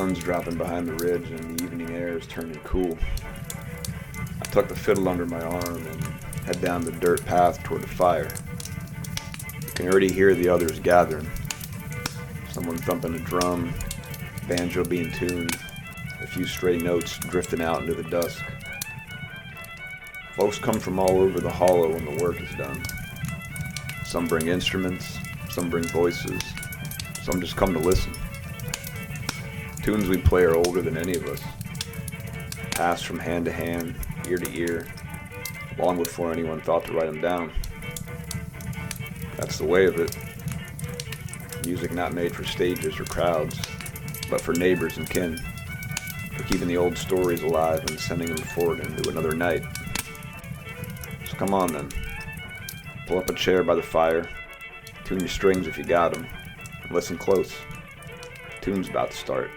sun's dropping behind the ridge and the evening air is turning cool. I tuck the fiddle under my arm and head down the dirt path toward the fire. You can already hear the others gathering. Someone thumping a drum, banjo being tuned, a few stray notes drifting out into the dusk. Folks come from all over the hollow when the work is done. Some bring instruments, some bring voices, some just come to listen. Tunes we play are older than any of us, passed from hand to hand, ear to ear, long before anyone thought to write them down. That's the way of it. Music not made for stages or crowds, but for neighbors and kin, for keeping the old stories alive and sending them forward into another night. So come on then, pull up a chair by the fire, tune your strings if you got them, and listen close. Tune's about to start.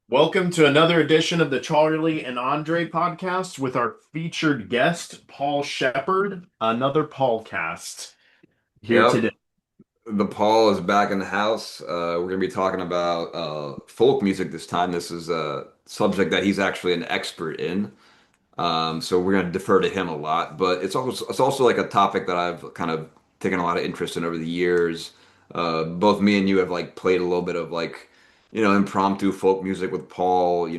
Welcome to another edition of the Charlie and Andrei podcast with our featured guest, Paul Shepard, another Paulcast here Yep, today. the Paul is back in the house. We're going to be talking about folk music this time. This is a subject that he's actually an expert in. So we're going to defer to him a lot, but it's also like a topic that I've kind of taken a lot of interest in over the years. Both me and you have like played a little bit of like, impromptu folk music with Paul,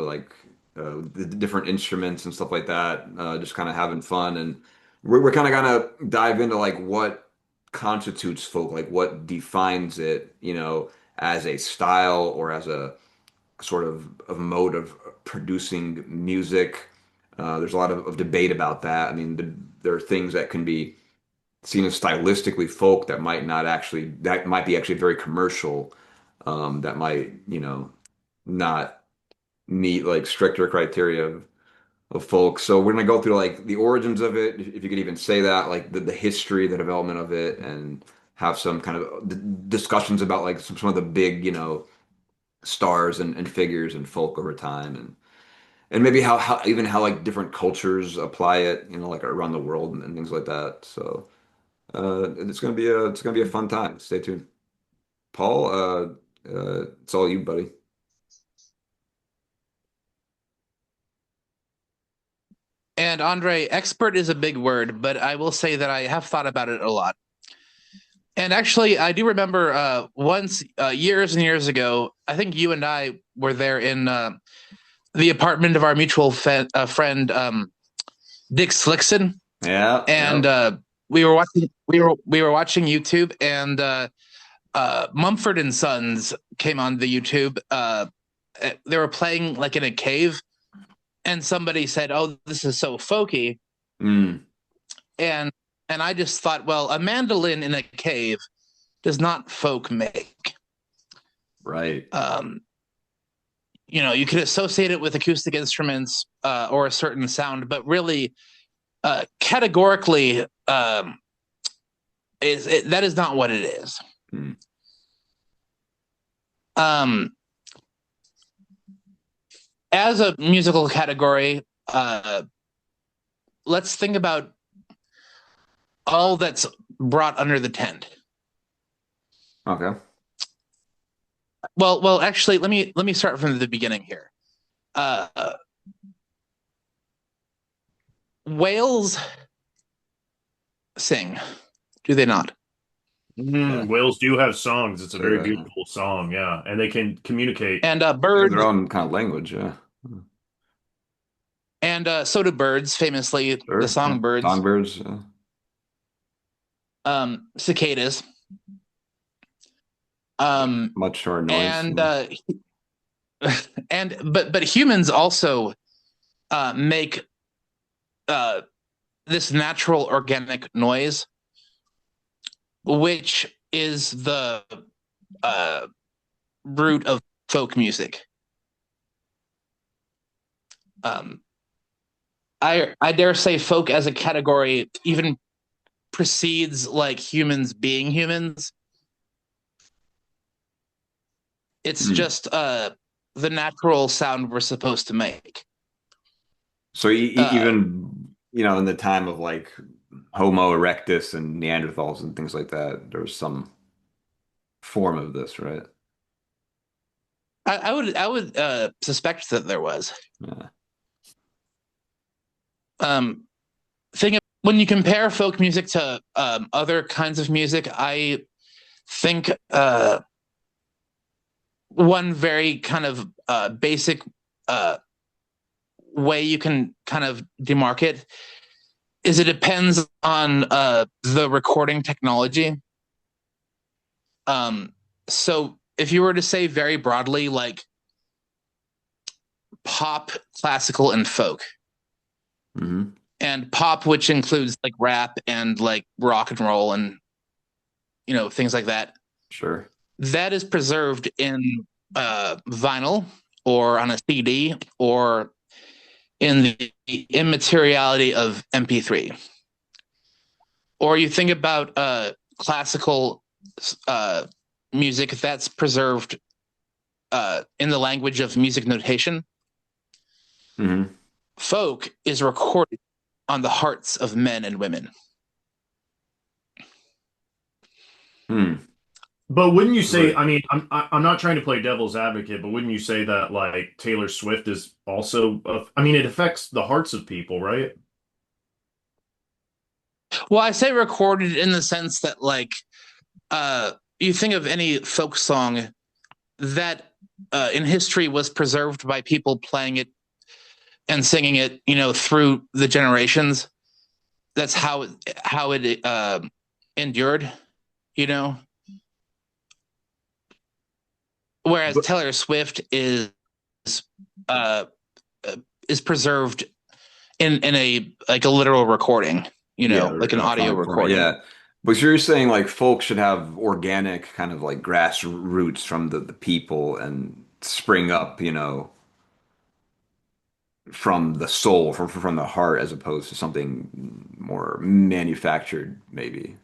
like the different instruments and stuff like that, just kind of having fun. And we're kind of gonna dive into like what constitutes folk, like what defines it, as a style or as a sort of mode of producing music. There's a lot of debate about that. I mean, there are things that can be seen as stylistically folk that might be actually very commercial, that might, not meet like stricter criteria of folk. So we're gonna go through like the origins of it, if you could even say that, like the history, the development of it, and have some kind of discussions about like some of the big, stars and figures and folk over time, and maybe how even how like different cultures apply it, like around the world and things like that. So it's gonna be a fun time. Stay tuned. Paul, it's all you, buddy. And Andrei, expert is a big word, but I will say that I have thought about it a lot. And actually, I do remember once, years and years ago, I think you and I were there in the apartment of our mutual friend, Dick Slickson, Yeah, and yep. we were watching YouTube, and Mumford and Sons came on the YouTube. They were playing like in a cave, and somebody said, "Oh, this is so folky," Mm, and I just thought, well, a mandolin in a cave does not folk make. right. You could associate it with acoustic instruments or a certain sound, but really, categorically, that is not what it is. Mm. Um, as a musical category, let's think about all that's brought under the tent. Okay. Well, actually, let me start from the beginning here. Uh, Whales sing, do they not? Yeah. Whales do have songs. It's a Say very that. Yeah. beautiful song, yeah, and they can communicate. And They have birds, their own kind of language. Yeah. and so do birds. Famously, the Sure. Yeah. songbirds, Songbirds. Yeah. cicadas, Much more noise. and but humans also make this natural organic noise, which is the uh, root of folk music. Um, I dare say folk as a category even precedes like humans being humans. It's Mm. just the natural sound we're supposed to make. So Uh, even in the time of like Homo erectus and Neanderthals and things like that, there was some form of this, right? I would suspect that there was. Yeah. Um, when you compare folk music to other kinds of music, I think one very kind of basic way you can kind of demarcate is it depends on the recording technology. So if you were to say very broadly, like pop, classical, and folk, Hmm. and pop, which includes like rap and like rock and roll and things like that, Sure. that is preserved in vinyl or on a CD or in the immateriality of MP3. Or you think about classical uh, music that's preserved in the language of music notation. Hmm. Folk is recorded on the hearts of men and women. Hmm. But wouldn't you say, Right. I mean, I'm not trying to play devil's advocate, but wouldn't you say that like Taylor Swift is also, I mean, it affects the hearts of people, right? Well, I say recorded in the sense that like you think of any folk song that in history was preserved by people playing it and singing it, through the generations. That's how it endured, you know. Whereas But Taylor Swift uh, is preserved in a like a literal recording, Yeah, like an audio electronic format. recording. Yeah. But you're saying like folk should have organic kind of like grassroots from the people and spring up, from the soul, from the heart, as opposed to something more manufactured, maybe.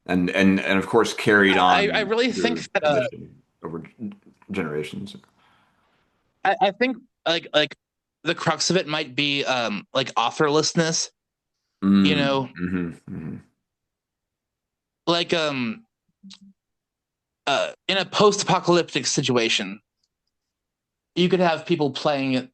And of course carried I on really think through that tradition over generations. I think like the crux of it might be like authorlessness, you Mm, know, hmm. like in a post-apocalyptic situation, you could have people playing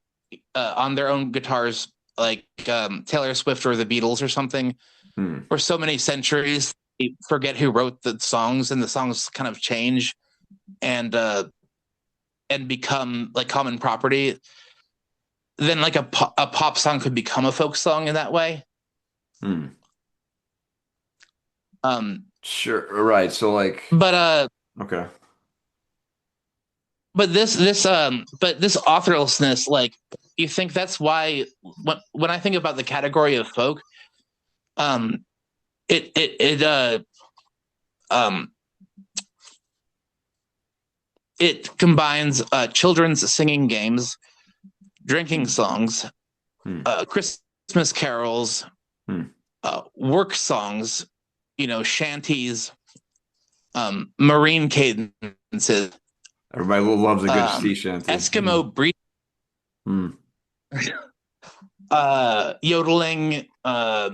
on their own guitars, like Taylor Swift or the Beatles or something, Hmm. for so many centuries. You forget who wrote the songs, and the songs kind of change and become like common property. Then, like a pop song could become a folk song in that way. Hmm. Um, Sure. Right. So like, but okay. this authorlessness, like, you think that's why when I think about the category of folk, um, it um it combines children's singing games, drinking Hmm. songs, Hmm. Christmas carols, Hmm. work songs, shanties, marine cadences, Everybody loves a good sea um, shanty. Hmm. Eskimo breed, Hmm. yodeling. Uh,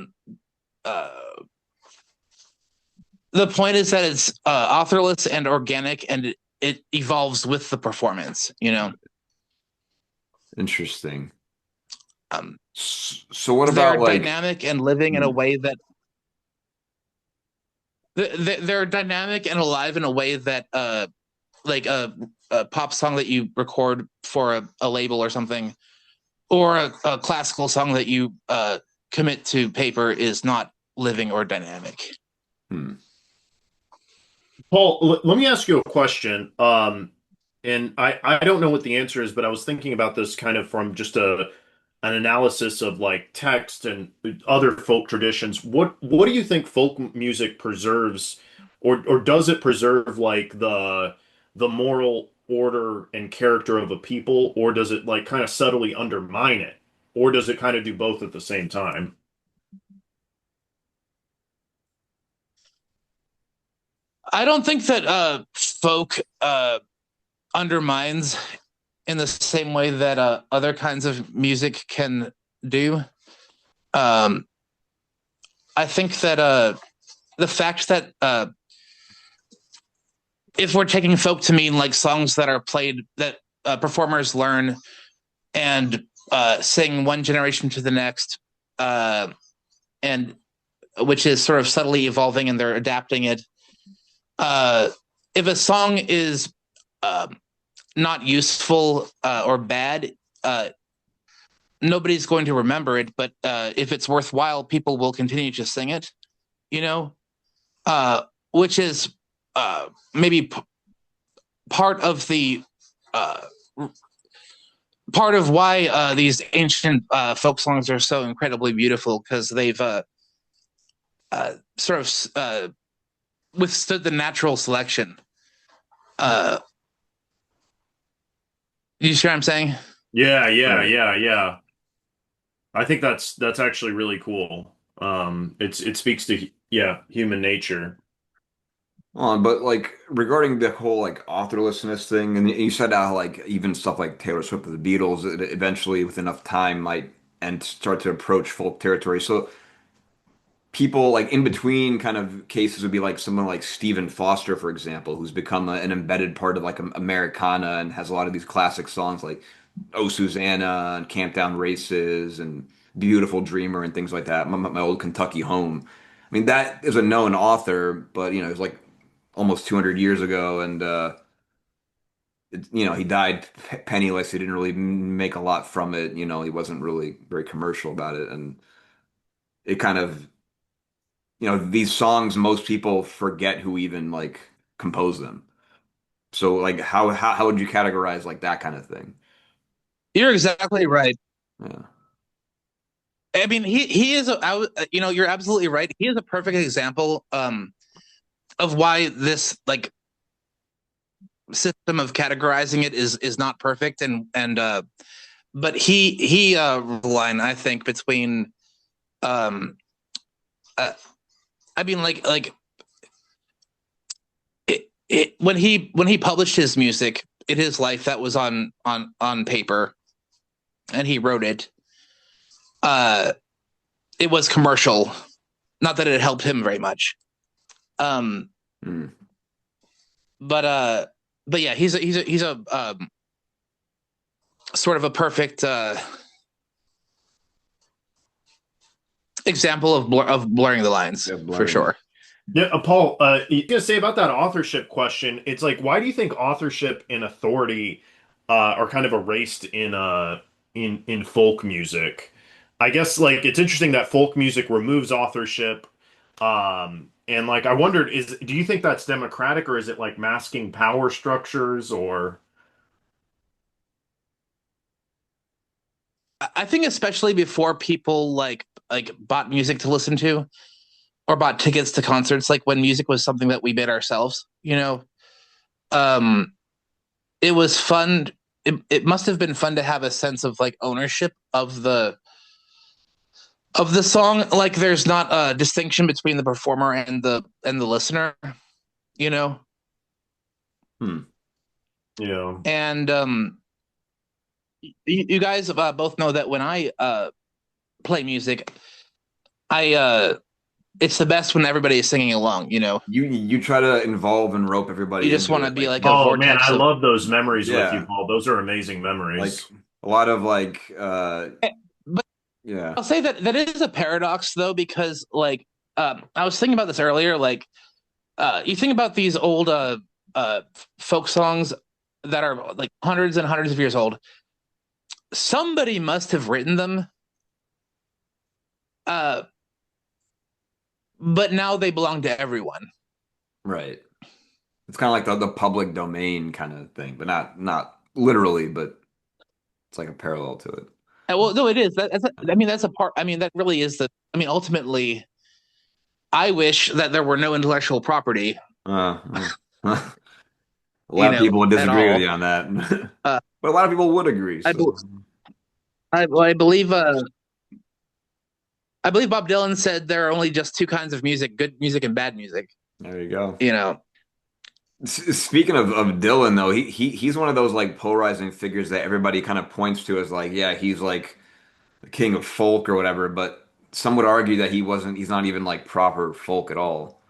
the point is that it's authorless and organic, and it evolves with the performance. Interesting. Um, So what they're about like, dynamic and living in a hmm, way that they're dynamic and alive in a way that like a pop song that you record for a label or something, or a classical song that you commit to paper is not living or dynamic. hmm, Paul, let me ask you a question. And I don't know what the answer is, but I was thinking about this kind of from just an analysis of like text and other folk traditions. What do you think folk music preserves, or does it preserve like the moral order and character of a people, or does it like kind of subtly undermine it, or does it kind of do both at the same time? I don't think that folk undermines in the same way that other kinds of music can do. Um, I think that the fact that if we're taking folk to mean like songs that are played that performers learn and sing one generation to the next, uh, and which is sort of subtly evolving and they're adapting it. Uh, if a song is uh, not useful or bad, uh, nobody's going to remember it. But if it's worthwhile, people will continue to sing it. You know, uh, which is maybe part of the uh, part of why these ancient folk songs are so incredibly beautiful because they've sort of withstood the natural selection. Uh, you see what I'm saying? Yeah, yeah, Right. yeah, yeah. I think that's actually really cool. It speaks to yeah, human nature. But like regarding the whole like authorlessness thing, and you said how like even stuff like Taylor Swift with the Beatles, it eventually with enough time might and start to approach folk territory. So people like in between kind of cases would be like someone like Stephen Foster, for example, who's become an embedded part of like Americana and has a lot of these classic songs like "Oh Susanna" and "Camp Down Races" and "Beautiful Dreamer" and things like that. My old Kentucky home. I mean, that is a known author, but you know, it's like almost 200 years ago, and he died penniless. He didn't really make a lot from it. You know, he wasn't really very commercial about it, and it kind of these songs, most people forget who even like composed them. So like how would you categorize like that kind of thing? You're exactly right. Yeah. I mean, he is. You're absolutely right. He is a perfect example of why this like system of categorizing it is not perfect and but he line I think between um uh, I mean like when he published his music in his life that was on paper and he wrote it, uh it was commercial, not that it helped him very much. um Mm. but uh but yeah, he's a sort of a perfect example of blurring the lines Yeah, for blurring. sure. Yeah, Paul, you gonna say about that authorship question? It's like, why do you think authorship and authority are kind of erased in folk music? I guess like it's interesting that folk music removes authorship, and like I wondered, do you think that's democratic or is it like masking power structures or? I think especially before people like bought music to listen to or bought tickets to concerts, like when music was something that we made ourselves, um, it was fun. It must have been fun to have a sense of like ownership of the song. Like there's not a distinction between the performer and the listener, you know. Hmm. Yeah. And you guys both know that when I play music, I it's the best when everybody is singing along. You try to involve and rope You everybody just into want to it, be like like a Oh man, I vortex of. love those memories with you, yeah, Paul. Those are amazing like memories. a lot of like But yeah. I'll say that that is a paradox though, because like I was thinking about this earlier. Like you think about these old uh, folk songs that are like hundreds and hundreds of years old. Somebody must have written them, uh, but now they belong to everyone. Right. It's kind of like the public domain kind of thing, but not literally, but it's like a parallel to it. Well, no, it is. I mean, that's a part. I mean, that really is the. I mean, ultimately, I wish that there were no intellectual property, A lot of people would at disagree with all. you on that, Uh, but a lot of people would agree. I, So I believe I believe Bob Dylan said there are only just two kinds of music: good music and bad music. there you go. You know, Speaking of Dylan though, he's one of those like polarizing figures that everybody kind of points to as like, yeah, he's like the king of folk or whatever, but some would argue that he's not even like proper folk at all.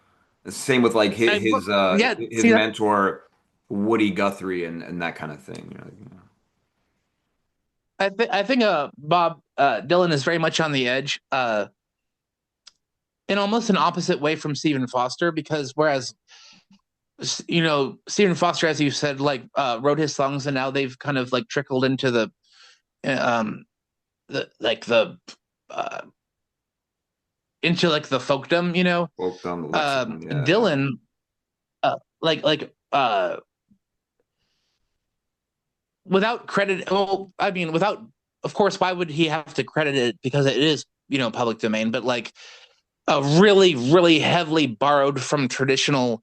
Same with like I, yeah, his see that mentor Woody Guthrie and that kind of thing. I think Bob Dylan is very much on the edge, in almost an opposite way from Stephen Foster, because whereas Stephen Foster, as you said, like wrote his songs and now they've kind of like trickled into um the uh into like the folkdom, Folk on the lexicon, yeah. Dylan, like without credit, well, I mean, without, of course, why would he have to credit it, because it is, public domain, but like really really heavily borrowed from traditional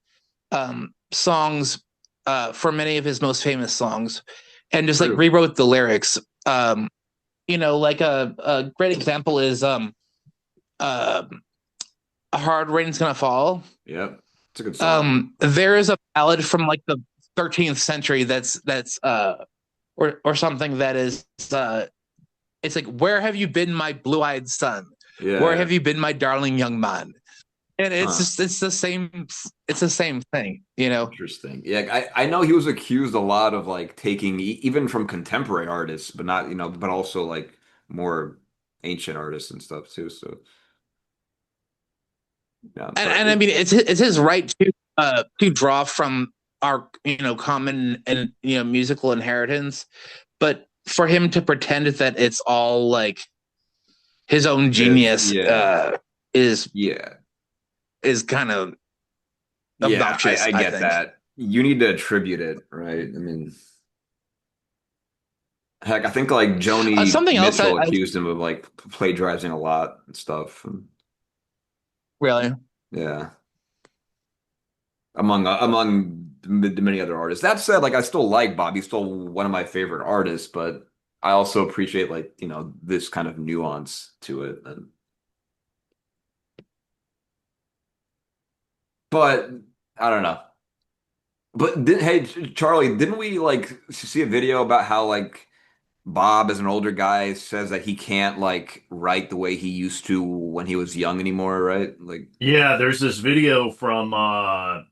songs, for many of his most famous songs, and just like True. rewrote the lyrics. Like a great example is uh, "A Hard Rain's Gonna Fall." Yep. It's a good song. There is a ballad from like the 13th century that's or something that is it's like, "Where have you been, my blue-eyed son? Where Yeah. have you been, my darling young man?" And it's Huh. just it's the same thing. Interesting. Yeah, I know he was accused a lot of like taking even from contemporary artists, but not, but also like more ancient artists and stuff too. So yeah, I'm And sorry. I mean, it's his right to draw from our common and musical inheritance, but for him to pretend that it's all like his own genius, Yeah. is Yeah. is kind of Yeah, obnoxious, I I get think. that. You need to attribute it, right? I mean, heck, I think like Joni Something else Mitchell I accused him of like plagiarizing a lot and stuff. And, really. yeah, among the many other artists. That said, like I still like Bob. He's still one of my favorite artists, but I also appreciate like, this kind of nuance to it. But I don't know. But hey, Charlie, didn't we like see a video about how like Bob, as an older guy, says that he can't like write the way he used to when he was young anymore, right? Like, Yeah, there's this video from Bob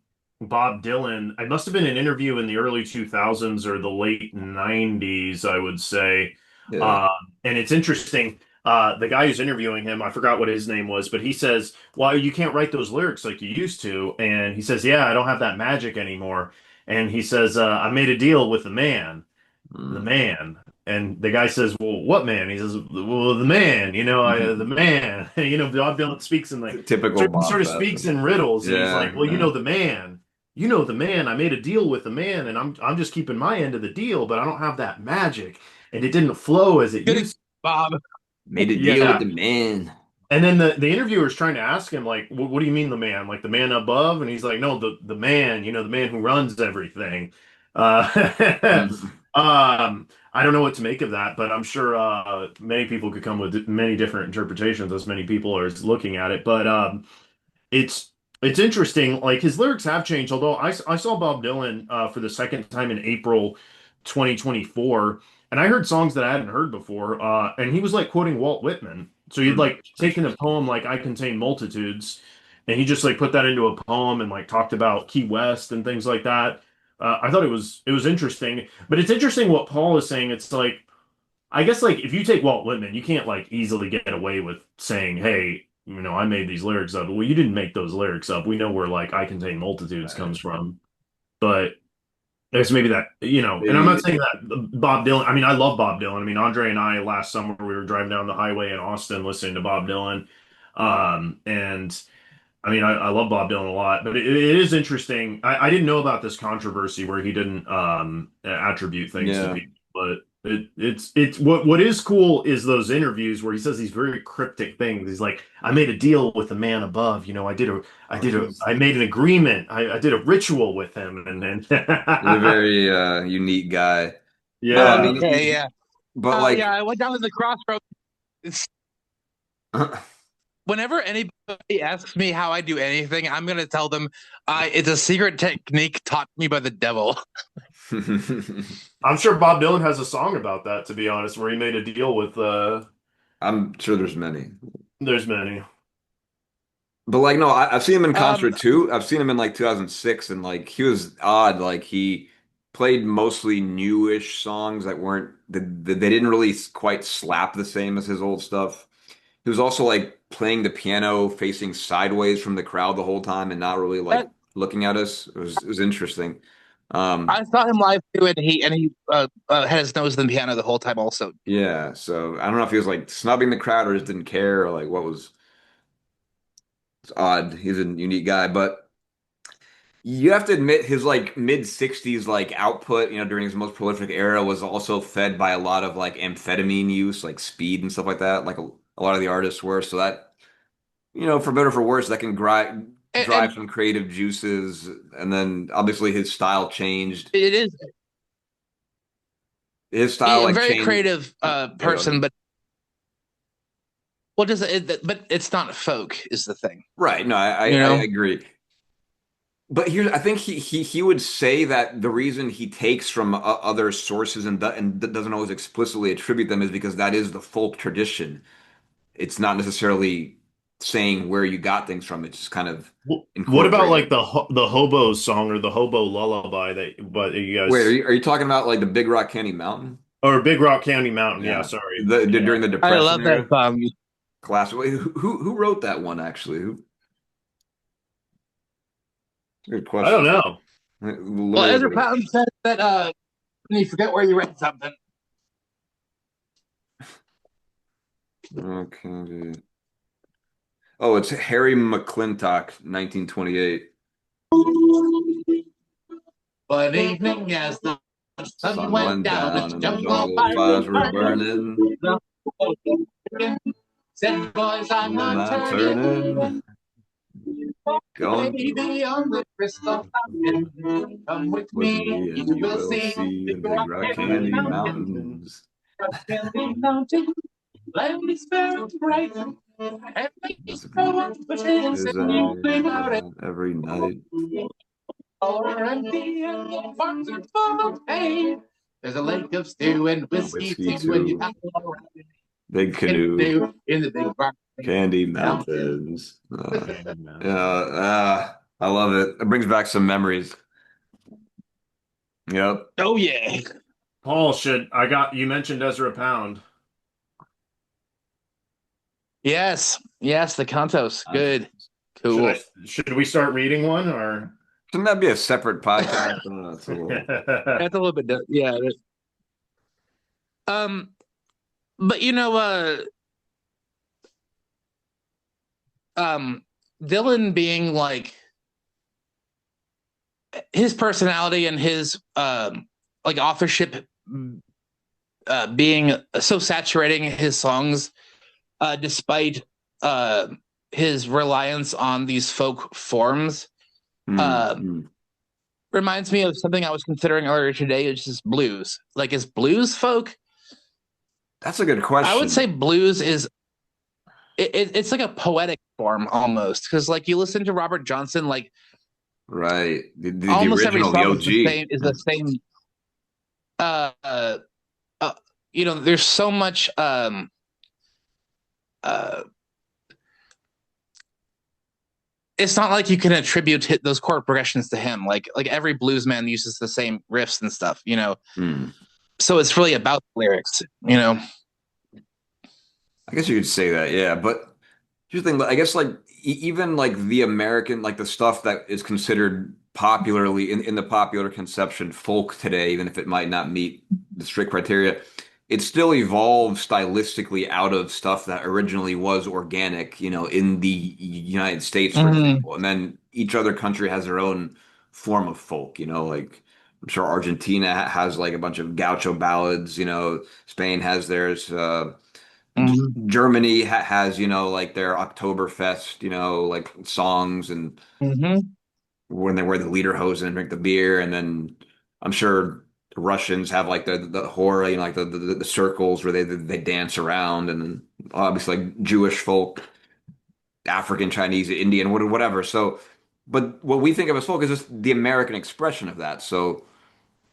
Dylan. It must have been an interview in the early 2000s or the late 90s, I would say. yeah. Uh, and it's interesting. The guy who's interviewing him, I forgot what his name was, but he says, "Well, you can't write those lyrics like you used to." And he says, "Yeah, I don't have that magic anymore." And he says, "I made a deal with the man." The Mm. man. And the guy says, "Well, what man?" He says, "Well, the man, the man." Bob Dylan speaks in like Typical Bob sort of stuff. speaks in riddles, and he's like, Yeah, "Well, yeah. the man. The man. I made a deal with the man, and I'm just keeping my end of the deal, but I don't have that magic, and it didn't flow as it Good, used Bob. Made a to." deal with Yeah. the man. And then the interviewer's trying to ask him, like, what do you mean the man? Like the man above? And he's like, no, the man, the man who runs everything. Mm. I don't know what to make of that, but I'm sure many people could come with many different interpretations as many people are looking at it. But it's it's interesting. Like his lyrics have changed. Although I saw Bob Dylan for the second time in April 2024, and I heard songs that I hadn't heard before. And he was like quoting Walt Whitman. So he'd Mm. like taken a Interesting. poem like "I Contain Multitudes," and he just like put that into a poem and like talked about Key West and things like that. I thought it was interesting, but it's interesting what Paul is saying. It's like I guess like if you take Walt Whitman, you can't like easily get away with saying, "Hey, I made these lyrics up." Well, you didn't make those lyrics up. We know where like "I Contain Multitudes" Right. comes from, but I guess maybe that, and I'm not Maybe. saying that Bob Dylan. I mean, I love Bob Dylan. I mean, Andre and I last summer we were driving down the highway in Austin listening to Bob Dylan, and I mean, I love Bob Dylan a lot, but it is interesting. I didn't know about this controversy where he didn't attribute things to Yeah. people, but it's what is cool is those interviews where he says these very cryptic things. He's like, "I made a deal with the man above. Oh, he's I made an agreement. I did a ritual with him, and a very unique guy. No, I yeah, mean, Okay, yeah. but Yeah, like, I went down to the crossroads. It's, whenever anybody asks me how I do anything, I'm gonna tell them it's a secret technique taught me by the devil. I'm sure Bob Dylan has a song about that. To be honest, where he made a deal with I'm sure there's many. there's many. But like, no, I've seen him in Um, concert too. I've seen him in like 2006, and like he was odd. Like he played mostly newish songs that weren't they didn't really quite slap the same as his old stuff. He was also like playing the piano facing sideways from the crowd the whole time and not really like that, looking at us. It was interesting. Um, I saw him live too, and he had his nose in the piano the whole time. Also, yeah, so I don't know if he was like snubbing the crowd or just didn't care or like what was it's odd. He's a unique guy, but you have to admit his like mid 60s like output, during his most prolific era was also fed by a lot of like amphetamine use, like speed and stuff like that, like a lot of the artists were. So that, for better or for worse, that can drive and some creative juices. And then obviously his style changed. it is His style a like very changed. creative Yeah, go person, ahead. but what does it? But it's not folk, is the thing, Right. No, you I know. agree. But I think he would say that the reason he takes from other sources and doesn't always explicitly attribute them is because that is the folk tradition. It's not necessarily saying where you got things from. It's just kind of What about like incorporating. the hobo song or the hobo lullaby but you Wait, guys are you talking about like the Big Rock Candy Mountain? or Big Rock County Mountain? Yeah, Yeah, sorry. Yeah. during the I Depression love that era, song. classic. Wait, who wrote that one actually? Good I don't question. know. Let Well, me look Ezra it up. Pound said that when you forget where you read something. Okay. Oh, it's Harry McClintock, 1928. One evening, as the sun Sun went went down, the down and the jungle jungle fire was fires were burning. burning. The said, "Boys, I'm I'm not not turning. turning. Going Baby, on the crystal fountain. Come with with me, me and you you will will see see the the Big rock Rock candy Candy mountain. Mountains. Rock candy mountain, let me spell it bright. And they That's a go on pushing is and moving out it. every night All are empty and the farms are full of hay. There's a lake of stew and and whiskey whiskey too, and you too. paddle around Big in canoe, canoe in the big rock Candy mountain. Mountains. Candy Yeah, Mountain. I love it. It brings back some memories. Yep. Oh yeah. Paul, should I got you mentioned Ezra Pound. Yes. Yes, the Cantos. Uh, Good. Should I Cool. should we start reading one or Shouldn't that be a separate podcast? I don't know. It's a little. That's a little bit yeah. Um, but um Dylan being like his personality and his like authorship being so saturating his songs despite uh his reliance on these folk forms Hmm, uh hmm. reminds me of something I was considering earlier today, which is blues. Like, is blues folk? That's a good I would question. say blues is it's like a poetic form almost, because like you listen to Robert Johnson, like Right. The almost every original, the song is the OG. same, uh, uh, there's so much uh it's not like you can attribute those chord progressions to him. Like every blues man uses the same riffs and stuff. Hmm. So it's really about lyrics. I guess you could say that, yeah. But here's the thing, I guess like even like the American, like the stuff that is considered popularly in the popular conception folk today, even if it might not meet the strict criteria, it still evolved stylistically out of stuff that originally was organic, in the United States, for Mm-hmm. example. And then each other country has their own form of folk, like I'm sure Argentina has like a bunch of gaucho ballads, Spain has theirs, Mm-hmm. Germany has, like their Oktoberfest, like songs and Mm-hmm. when they wear the lederhosen and drink the beer. And then I'm sure the Russians have like the hora, like the circles where they dance around. And then obviously like Jewish folk, African, Chinese, Indian, whatever. So, but what we think of as folk is just the American expression of that. So,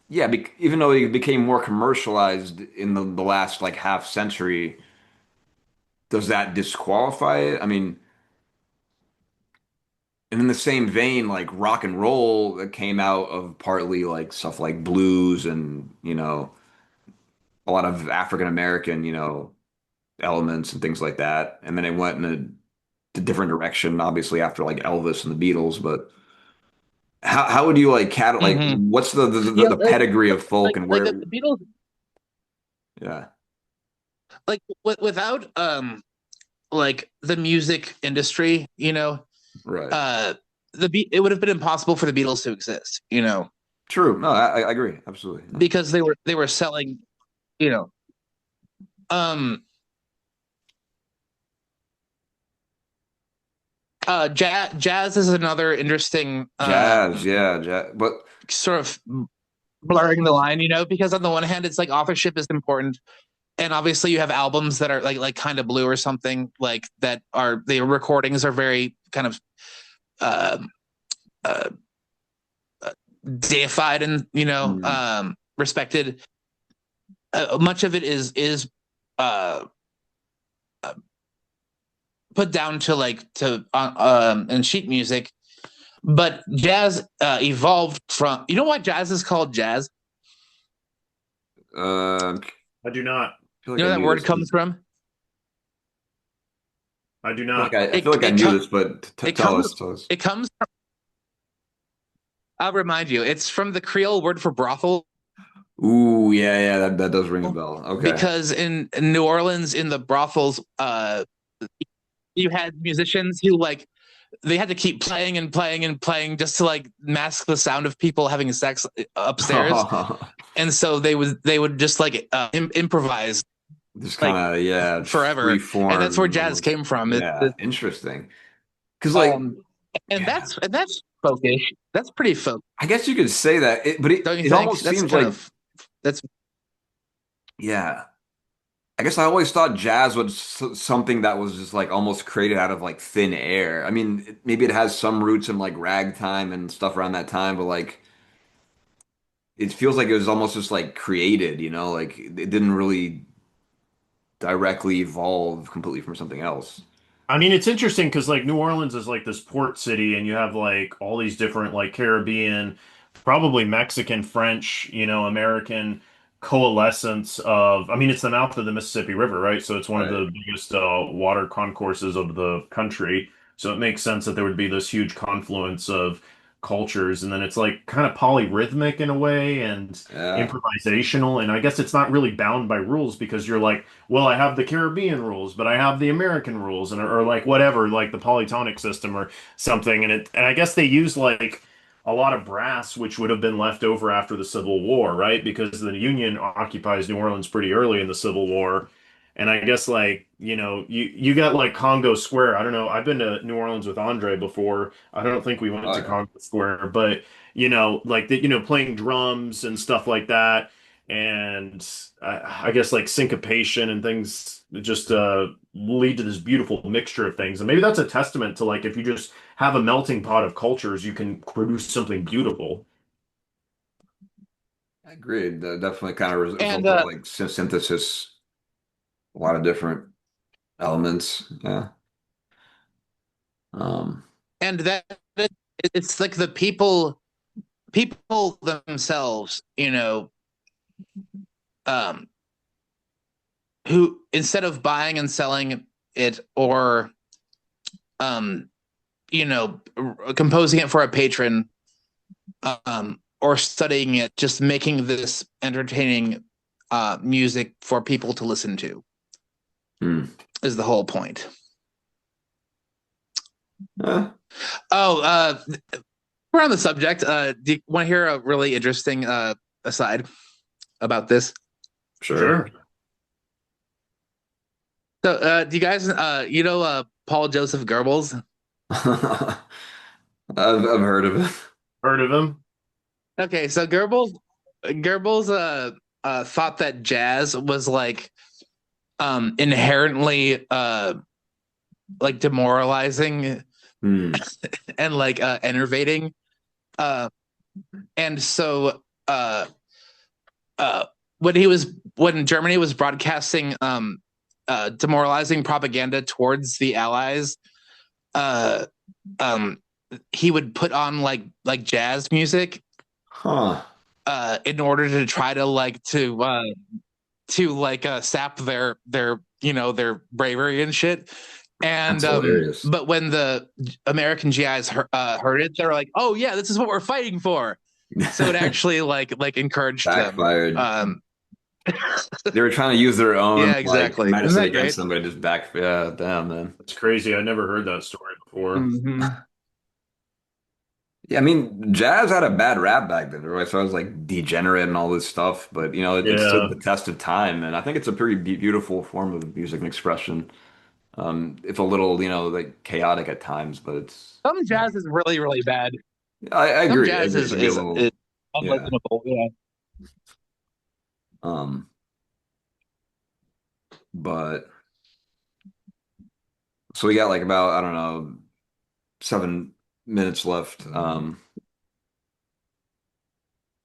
yeah, even though it became more commercialized in the last like half century, does that disqualify it? I mean, And in the same vein, like rock and roll that came out of partly like stuff like blues and, a lot of African American, elements and things like that. And then it went in a different direction, obviously after like Elvis and the Beatles. But how would you like like Hmm. what's the Yeah, the pedigree of folk and like where? the Beatles, Yeah, like without like the music industry, right. uh it would have been impossible for the Beatles to exist, True. No, I agree. Absolutely. Yeah. because they were selling, you know. Um jazz is another interesting Jazz, yeah, jazz. But sort of blurring the line, because on the one hand it's like authorship is important, and obviously you have albums that are like kind of blue or something like that, are the recordings are very kind of uh, uh deified and mm, respected. Much of it is uh put down to like to and sheet music, but jazz evolved from, why jazz is called jazz? I I do not. feel like You I know that knew word this. comes from? I do Feel like not. I feel like I It knew comes this, but it tell comes us, tell us. it comes I'll remind you, it's from the Creole word for brothel, Ooh, yeah, yeah, that does ring a bell. Okay. because in New Orleans, in the brothels, you had musicians who like they had to keep playing and playing and playing just to like mask the sound of people having sex upstairs, and so they would just like improvise Just like kind of, yeah, free forever, and that's where form jazz almost. came from. Yeah, interesting. Because like, Um, and yeah, that's folkish. That's pretty folk, I guess you could say that, but don't you it think? almost That's seems kind like, of that's yeah. I guess I always thought jazz was something that was just like almost created out of like thin air. I mean, maybe it has some roots in like ragtime and stuff around that time, but like it feels like it was almost just like created, like it didn't really directly evolve completely from something else. I mean, it's interesting because like New Orleans is like this port city, and you have like all these different like Caribbean, probably Mexican, French, American coalescence of. I mean, it's the mouth of the Mississippi River, right? So it's one of Right. the biggest water concourses of the country. So it makes sense that there would be this huge confluence of cultures, and then it's like kind of polyrhythmic in a way and Yeah. improvisational. And I guess it's not really bound by rules because you're like, well, I have the Caribbean rules, but I have the American rules, and or like whatever, like the polytonic system or something. And I guess they use like a lot of brass, which would have been left over after the Civil War, right? Because the Union occupies New Orleans pretty early in the Civil War. And I guess like, you got like Congo Square. I don't know. I've been to New Orleans with Andre before. I don't think we went Oh to yeah. Congo Square, but like the, playing drums and stuff like that, and I guess like syncopation and things just lead to this beautiful mixture of things. And maybe that's a testament to like if you just have a melting pot of cultures, you can produce something beautiful. I agree. That definitely kind of and result of like synthesis, a lot of different elements. Yeah. Um, and that it's like the people themselves, um, who instead of buying and selling it, or um, composing it for a patron, or studying it, just making this entertaining music for people to listen to hmm. is the whole point. Yeah, Oh, we're on the subject. Do you want to hear a really interesting aside about this? sure. Sure. So, do you guys, Paul Joseph Goebbels? I've heard of it. Heard of him? Okay, so Goebbels thought that jazz was like inherently like demoralizing Hmm. and like enervating. Uh, and so uh, when Germany was broadcasting demoralizing propaganda towards the Allies, uh, um, he would put on like jazz music Huh. in order to try to sap their their bravery and shit. That's And hilarious. but when the American GIs heard it, they're like, "Oh yeah, this is what we're fighting for." So it actually like encouraged them. Backfired. They were trying to use their own Yeah, like exactly. Isn't medicine that against great? somebody, just back. Yeah, damn, man. It's crazy. I never heard that story before. Hmm. Yeah, I mean, jazz had a bad rap back then, right? So I was like degenerate and all this stuff, but it stood Yeah. the test of time, and I think it's a pretty beautiful form of music and expression. It's a little, like chaotic at times, but it's. Some jazz is really really bad. I Some agree. I jazz agree. It can be a is little, yeah. unlistenable. Yeah. Um, but so we got like about, I don't know, 7 minutes left.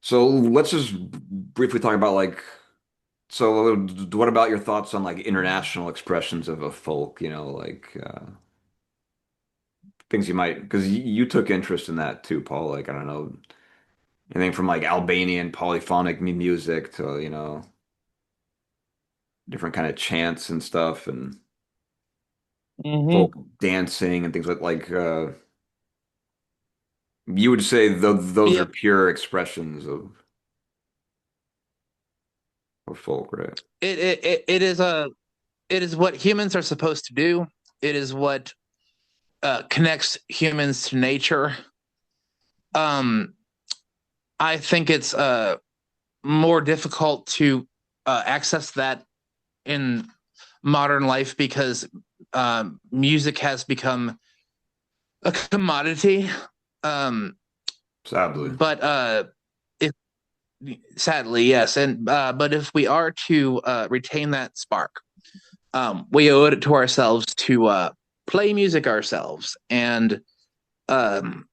So let's just briefly talk about like. So what about your thoughts on like international expressions of folk? Like things you might, because you took interest in that too, Paul. Like I don't know, anything from like Albanian polyphonic music to different kind of chants and stuff and Hmm. folk dancing and things you would say those Yeah. are pure expressions of folk, right? It is what humans are supposed to do. It is what connects humans to nature. Um, I think it's more difficult to access that in modern life because music has become a commodity. Um, Sadly. but if sadly, yes, and but if we are to retain that spark, we owe it to ourselves to play music ourselves and um,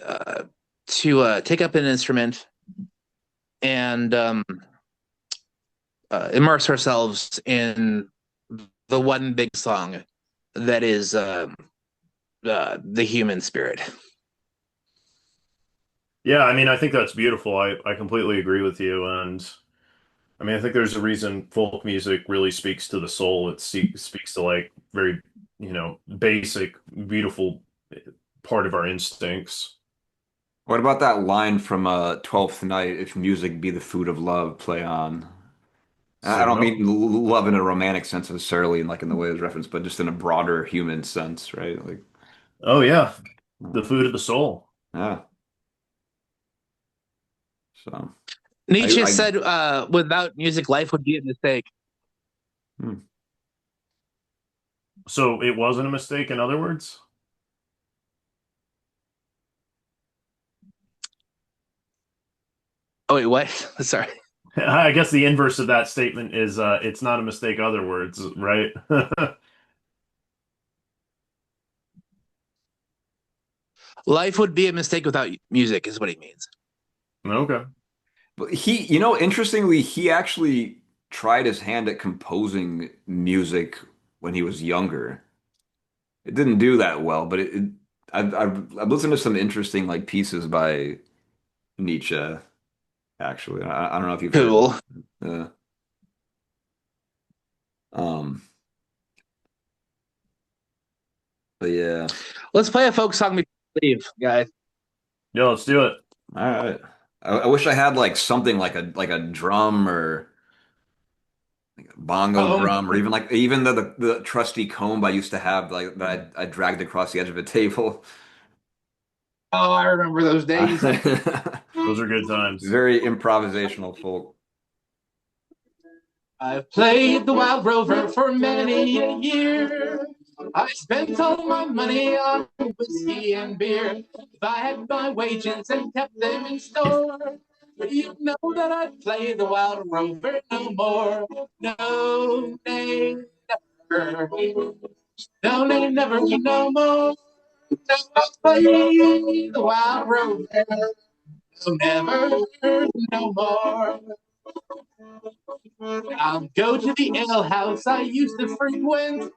uh, to take up an instrument and immerse ourselves in the one big song that is the human spirit. Yeah, I mean, I think that's beautiful. I completely agree with you. And I mean, I think there's a reason folk music really speaks to the soul. Speaks to like very, basic, beautiful part of our instincts. What about that line from Twelfth Night? If music be the food of love, play on. I don't Signal. mean love in a romantic sense necessarily, in like in the way it was referenced, but just in a broader human sense, right? Like, Oh yeah, the food of the soul. yeah. So Nietzsche I said, "Without music, life would be a mistake." hmm. So it wasn't a mistake, in other words? Oh wait, what? Sorry. I guess the inverse of that statement is it's not a mistake, other words, right? Life would be a mistake without music, is what he means. Okay. But interestingly, he actually tried his hand at composing music when he was younger. It didn't do that well, but I've listened to some interesting like pieces by Nietzsche, actually. I don't know if you've heard Cool. of um but yeah. Let's play a folk song before we leave, guys. Yeah, let's do it. All right. I wish I had like something like a drum or like a bongo Um, drum or even the trusty comb I used to have like that I dragged across the edge of a table. oh, I remember those days. Those are good times. Very improvisational folk. I've played the Wild Rover for many a year. I spent all my money on whiskey and beer. If I had my wages and kept them in store, you'd know that I'd play the Wild Rover no more. No, nay, never. No, nay, never, no more. I'll play the Wild Rover. So never, no more. I'll go to the ale house I used to frequent.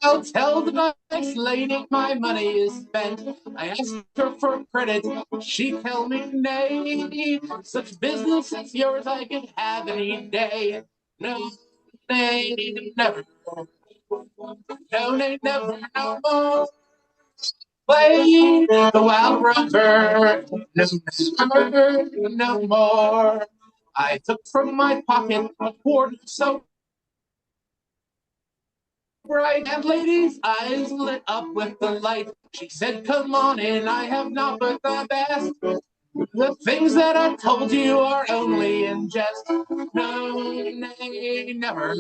I'll tell the nice lady my money is spent. I asked her for credit, she tell me nay. Such business as yours I could have any day. No, nay, never. No, nay, never, no more. Play the wild rubber, no, never, no more. I took from my pocket a quart of soap bright, and lady's eyes lit up with the light. She said, "Come on in, I have not but the best. The things that I told you are only in jest. No, nay, never.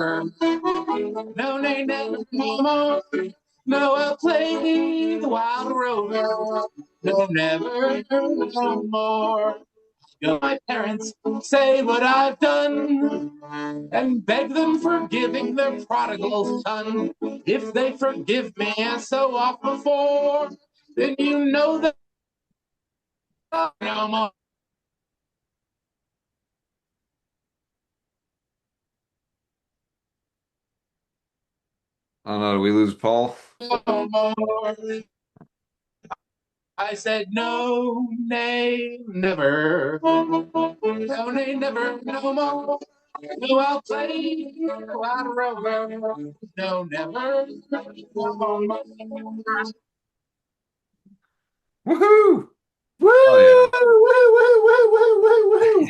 No, nay, never, no more. No, I'll play the wild rover. No, never, no more." My parents say what I've done and beg them for giving their prodigal son. If they forgive me as so oft before, then you know that no more. I don't know. Did we lose Paul? No more. I said no, nay, never. No, nay, never, no more. No, I'll play out a rover. No, never, no more. Woohoo! Woo! Oh yeah. Woo! Woo! Woo! Woo! Woo! Woo!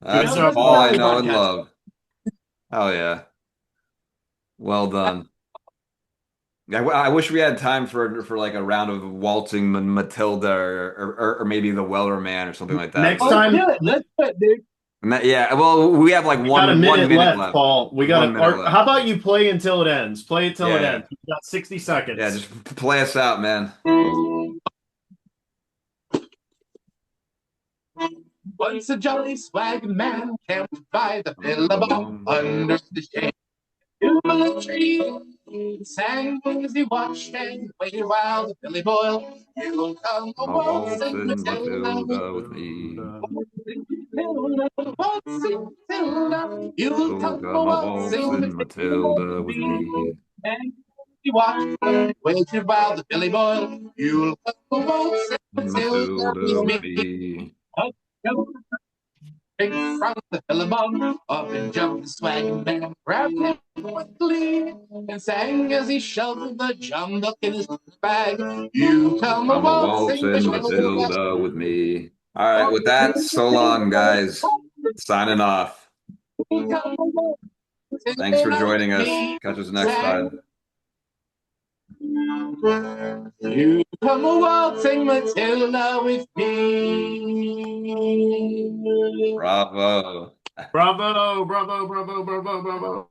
Good That's stuff, Paul I Paul. know and Podcast. love. Oh yeah. Well done. I wish we had time for like a round of waltzing Matilda or maybe the Weller Man or something like that. Next But time, Let's do it, dude. yeah, well, we have like we got a one minute minute left, left. Paul. We got One to, minute or how left. about you play until it ends? Play it till it Yeah, ends. We got 60 yeah. seconds. Just play us out, man. Once a jolly swag man camped by the billabong under the shade of a tree. He sang as he watched and waited while the Billy Boyle, "You'll come a A waltzing waltzing Matilda, Matilda with me. waltzing Matilda, you'll You'll come a come a waltzing waltzing Matilda with Matilda with me." me. And he watched and waited while the Billy Boyle, "You'll come a waltzing Matilda Matilda with with me." me. Big from the billabong, up and jumped the swag man, grabbed him with glee, and sang as he shoved the jumbuck in his bag, "You come a Come a waltzing waltzing Matilda." Matilda with me. All right, with that, so long, guys. Signing off. You come a waltzing Thanks for Matilda with joining us. me, Catch us next sang. time. You come a waltzing Matilda with me. Bravo. Bravo! Bravo! Bravo! Bravo! Bravo!